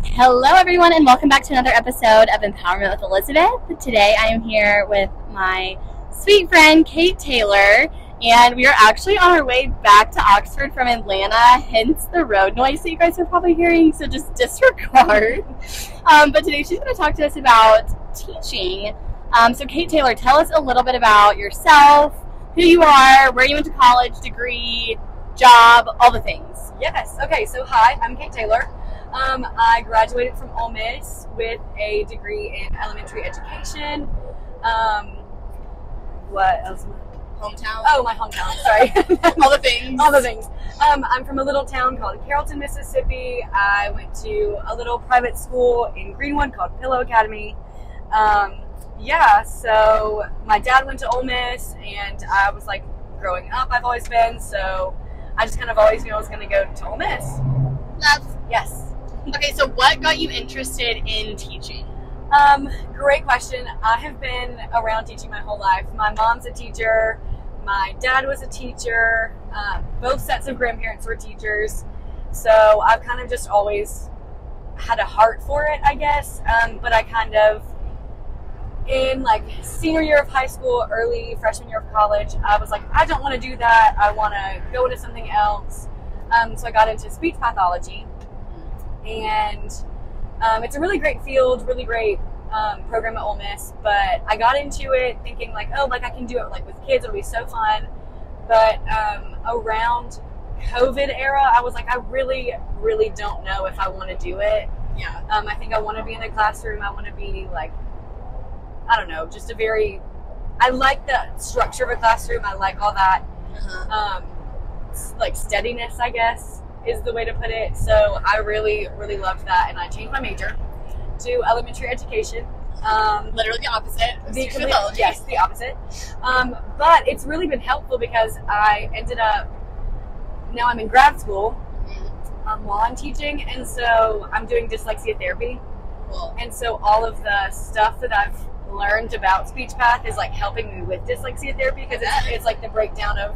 Hello, everyone, and welcome back to another episode of Empowerment with Elizabeth. Today, I am here with my sweet friend, Kate Taylor, and we are actually on our way back to Oxford from Atlanta, hence the road noise that you guys are probably hearing, so just disregard. But today, she's going to talk to us about teaching. So, Kate Taylor, tell us a little bit about yourself, who you are, where you went to college, degree, job, all the things. Yes. Okay. So, hi, I'm Kate Taylor. I graduated from Ole Miss with a degree in elementary education. What else? Hometown? Oh, my hometown. Sorry. All the things. All the things. I'm from a little town called Carrollton, Mississippi. I went to a little private school in Greenwood called Pillow Academy. So my dad went to Ole Miss, and I was like, growing up, I've always been, so I just kind of always knew I was going to go to Ole Miss. Yes. Okay, so what got you interested in teaching? Great question. I have been around teaching my whole life. My mom's a teacher. My dad was a teacher. Both sets of grandparents were teachers. So I've kind of just always had a heart for it, I guess. But I kind of, in like senior year of high school, early freshman year of college, I was like, I don't want to do that. I want to go into something else. So I got into speech pathology. And it's a really great field, really great program at Ole Miss, but I got into it thinking like, oh, like I can do it like with kids, it'll be so fun. But around COVID era, I was like, I really, really don't know if I want to do it. Yeah. I think I want to be in a classroom. I want to be like, I don't know, just I like the structure of a classroom. I like all that, like steadiness, I guess, is the way to put it. So I really, really loved that, and I changed my major to elementary education. Literally the opposite. Yes, the opposite. But it's really been helpful because I ended up, now I'm in grad school while I'm teaching, and so I'm doing dyslexia therapy. Cool. And so all of the stuff that I've learned about speech path is like helping me with dyslexia therapy, because it's like the breakdown of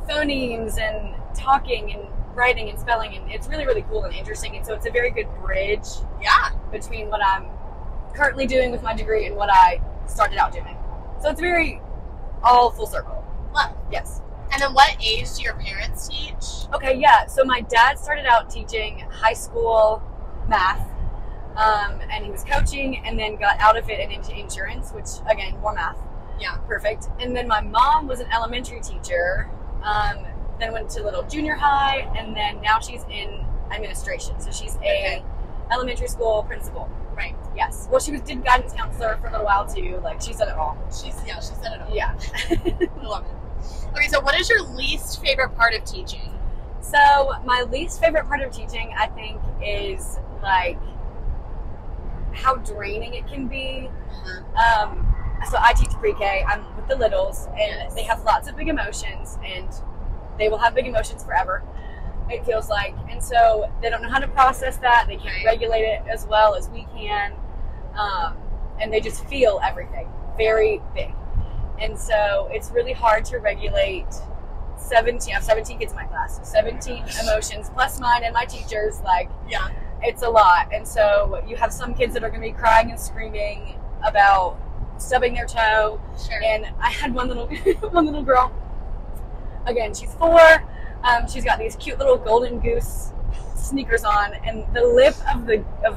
phonemes and talking and writing and spelling, and it's really, really cool and interesting, and so it's a very good bridge between what I'm currently doing with my degree and what I started out doing. So it's very all full circle. Well, yes. and then what age do your parents teach? Okay, yeah, so my dad started out teaching high school math, and he was coaching, and then got out of it and into insurance, which again, more math. Yeah. Perfect. And then my mom was an elementary teacher, then went to little junior high, and then now she's in administration. So she's a elementary school principal. Right. Yes. Well, did guidance counselor for a little while too. Like, she's done it all. She said it all. Yeah. I love it. Okay, so what is your least favorite part of teaching? So my least favorite part of teaching, I think, is like how draining it can be. So I teach pre-K. I'm with the littles, and they have lots of big emotions, and they will have big emotions forever, it feels like. And so they don't know how to process that. They can't regulate it as well as we can. And they just feel everything very big. And so it's really hard to regulate I have 17 kids in my class, so 17 emotions plus mine and my teachers. Like, it's a lot. And so you have some kids that are going to be crying and screaming about stubbing their toe. Sure. And I had one little girl. Again, she's 4. She's got these cute little golden goose sneakers on, and the lip of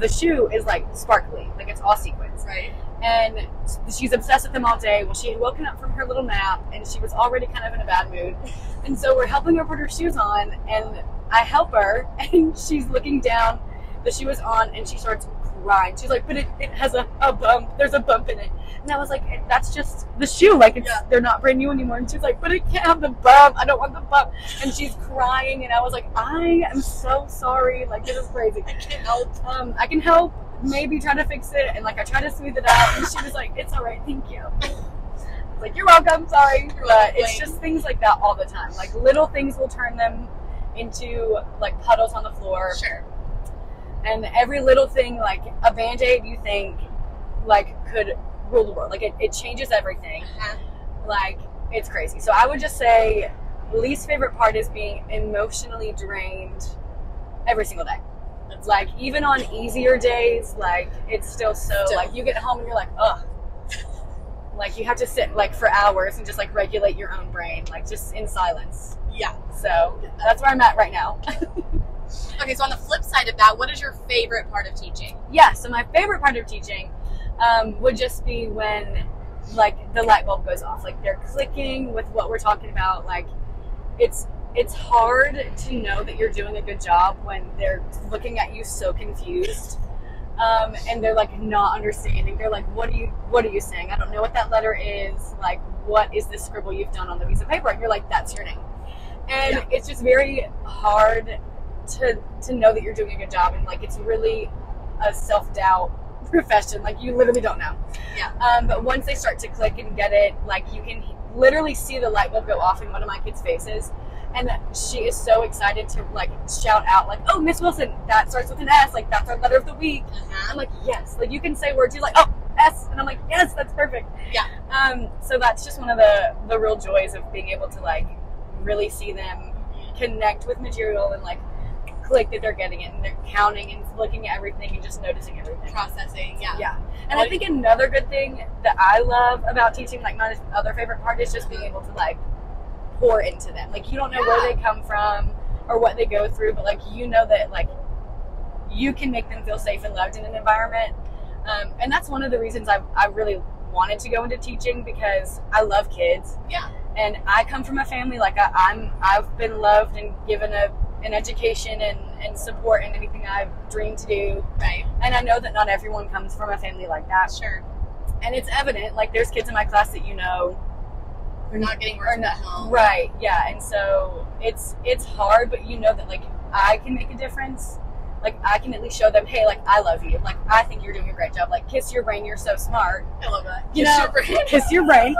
the shoe is like sparkly, like it's all sequins. Right. And she's obsessed with them all day. Well, she had woken up from her little nap, and she was already kind of in a bad mood. And so we're helping her put her shoes on, and I help her, and she's looking down. The shoe is on, and she starts crying. She's like, but it has a bump. There's a bump in it. And I was like, that's just the shoe. Like, they're not brand new anymore. And she's like, but it can't have the bump. I don't want the bump. And she's crying. And I was like, I am so sorry. Like, this is crazy. I can't help. I can help. Maybe try to fix it. And like, I tried to smooth it out. And she was like, it's all right. Thank you. I was like, you're welcome. Sorry. But it's just things like that all the time. Like, little things will turn them into like puddles on the floor. Sure. And every little thing, like a Band-Aid, you think like could rule the world. Like, it changes everything. Like, it's crazy. So I would just say least favorite part is being emotionally drained every single day. That's like even on easier days, like it's still like you get home and you're like, ugh. Like you have to sit like for hours and just like regulate your own brain, like just in silence. Yeah. So that's where I'm at right now. Okay, so on the flip side of that, what is your favorite part of teaching? Yeah, so my favorite part of teaching would just be when like the light bulb goes off, like they're clicking with what we're talking about. Like it's hard to know that you're doing a good job when they're looking at you so confused. And they're like not understanding. They're like, what are you saying? I don't know what that letter is. Like, what is this scribble you've done on the piece of paper? And you're like, that's your name. And it's just very hard to know that you're doing a good job. And like, it's really a self-doubt profession. Like you literally don't know. Yeah. But once they start to click and get it, like you can literally see the light bulb go off in one of my kids' faces. And she is so excited to like shout out like, oh, Miss Wilson, that starts with an S, like that's our letter of the week. I'm like, yes, like you can say words. You're like, oh, S, and I'm like, yes, that's perfect. Yeah. So that's just one of the real joys of being able to like really see them connect with material and like click that they're getting it and they're counting and looking at everything and just noticing everything. Processing, yeah. Yeah. And I think another good thing that I love about teaching, like my other favorite part, is just being able to like pour into them. Like you don't know where they come from or what they go through, but like you know that like you can make them feel safe and loved in an environment. And that's one of the reasons I really wanted to go into teaching, because I love kids. Yeah. And I come from a family like I've been loved and given an education and support in anything I've dreamed to do. Right. And I know that not everyone comes from a family like that. Sure. And it's evident, like there's kids in my class that you know We're not getting work at home. Right, yeah. And so it's hard, but you know that like I can make a difference. Like I can at least show them, hey, like I love you. Like I think you're doing a great job. Like kiss your brain, you're so smart. I love that. You Kiss know, your brain. Kiss your brain.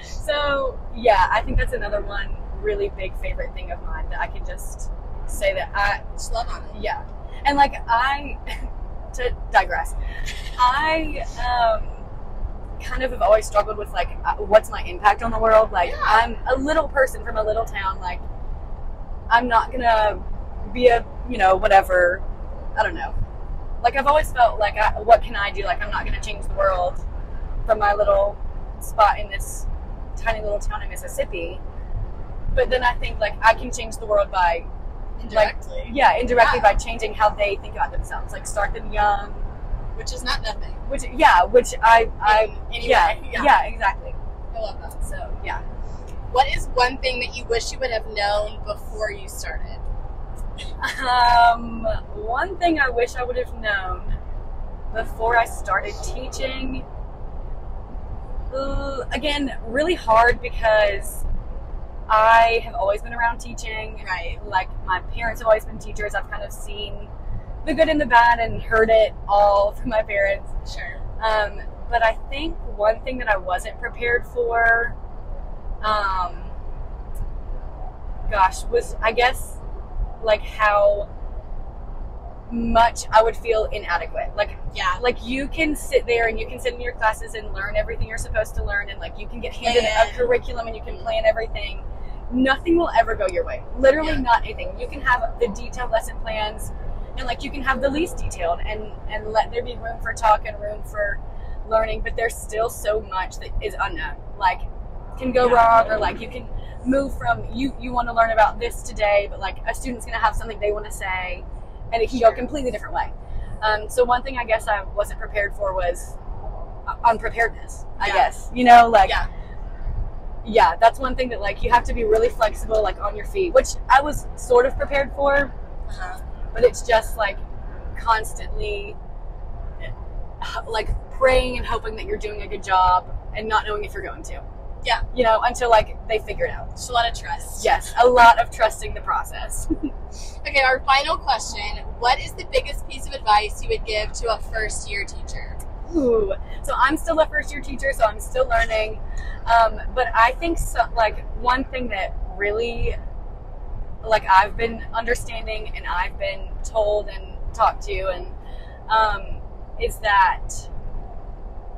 So yeah, I think that's another one really big favorite thing of mine that I can just say that I Just love on it. Yeah. And like to digress, I kind of have always struggled with like what's my impact on the world. Like I'm a little person from a little town. Like I'm not gonna be a whatever, I don't know. Like I've always felt like what can I do? Like I'm not gonna change the world from my little spot in this tiny little town in Mississippi. But then I think like I can change the world by indirectly. Like, indirectly by changing how they think about themselves. Like start them young. Which is not nothing. Which I anyway, yeah, exactly. I love that. So yeah. What is one thing that you wish you would have known before you started? One thing I wish I would have known before I started teaching. Again, really hard because I have always been around teaching. Right. Like my parents have always been teachers. I've kind of seen the good and the bad and heard it all from my parents. Sure. But I think one thing that I wasn't prepared for, was I guess like how much I would feel inadequate. Like you can sit there and you can sit in your classes and learn everything you're supposed to learn, and like you can get handed a curriculum and you can plan everything. Nothing will ever go your way. Literally not anything. You can have the detailed lesson plans, and like you can have the least detailed, and let there be room for talk and room for learning, but there's still so much that is unknown. Like can go wrong, or like you can move from you want to learn about this today, but like a student's gonna have something they want to say, and it can go a completely different way. So one thing I guess I wasn't prepared for was unpreparedness. I guess that's one thing that like you have to be really flexible, like on your feet, which I was sort of prepared for. But it's just like constantly like praying and hoping that you're doing a good job and not knowing if you're going to. Yeah. Until like they figure it out. Just a lot of trust. Yes, a lot of trusting the process. Okay, our final question. What is the biggest piece of advice you would give to a first-year teacher? Ooh. So I'm still a first-year teacher, so I'm still learning. But I think like one thing that really like I've been understanding and I've been told and talked to and is that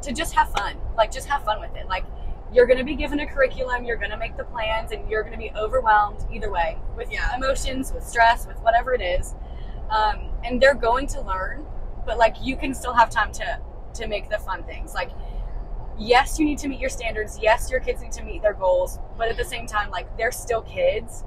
to just have fun. Like just have fun with it. Like you're going to be given a curriculum, you're going to make the plans, and you're going to be overwhelmed either way with emotions, with stress, with whatever it is. and they're going to learn, but like you can still have time to make the fun things. Like, yes, you need to meet your standards. Yes, your kids need to meet their goals, but at the same time, like, they're still kids.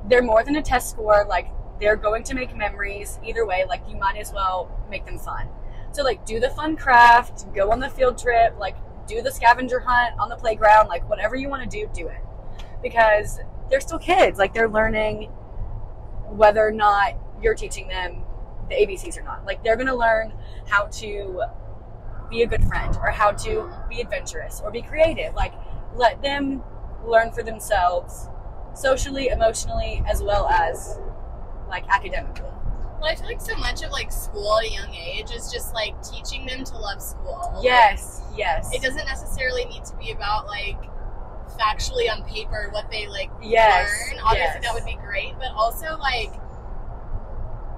They're more than a test score. Like, they're going to make memories either way. Like, you might as well make them fun. So like, do the fun craft, go on the field trip, like do the scavenger hunt on the playground, like whatever you want to do it, because they're still kids. Like, they're learning whether or not you're teaching them the ABCs or not. Like, they're going to learn how to be a good friend, or how to be adventurous, or be creative. Like, let them learn for themselves, socially, emotionally, as well as like academically. Well, I feel like so much of like school at a young age is just like teaching them to love school. Yes, yes. It doesn't necessarily need to be about like factually on paper what they like Yes, learn. Obviously, yes. that would be great, but also like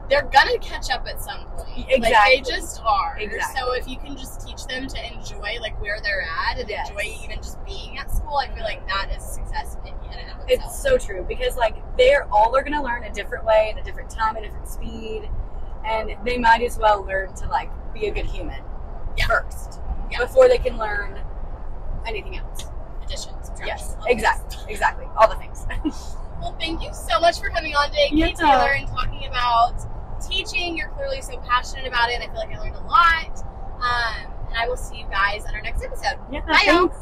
they're gonna catch up at some point. Exactly. Like, they just are. Exactly. So if you can just teach them to enjoy like where they're at and Yes. enjoy even just being at school, I feel like that is success in and of itself. It's so true, because like they're going to learn a different way, at a different time, at a different speed, and they might as well learn to like be a good human first, before they can learn anything else. Addition, subtraction. Yes, all the exactly, things. exactly, all the things. Well, thank you so much for coming on today, Yeah. Kate Taylor, and talking about teaching. You're clearly so passionate about it. I feel like I learned a lot. And I will see you guys on our next episode. Yeah, Bye, y'all. thanks.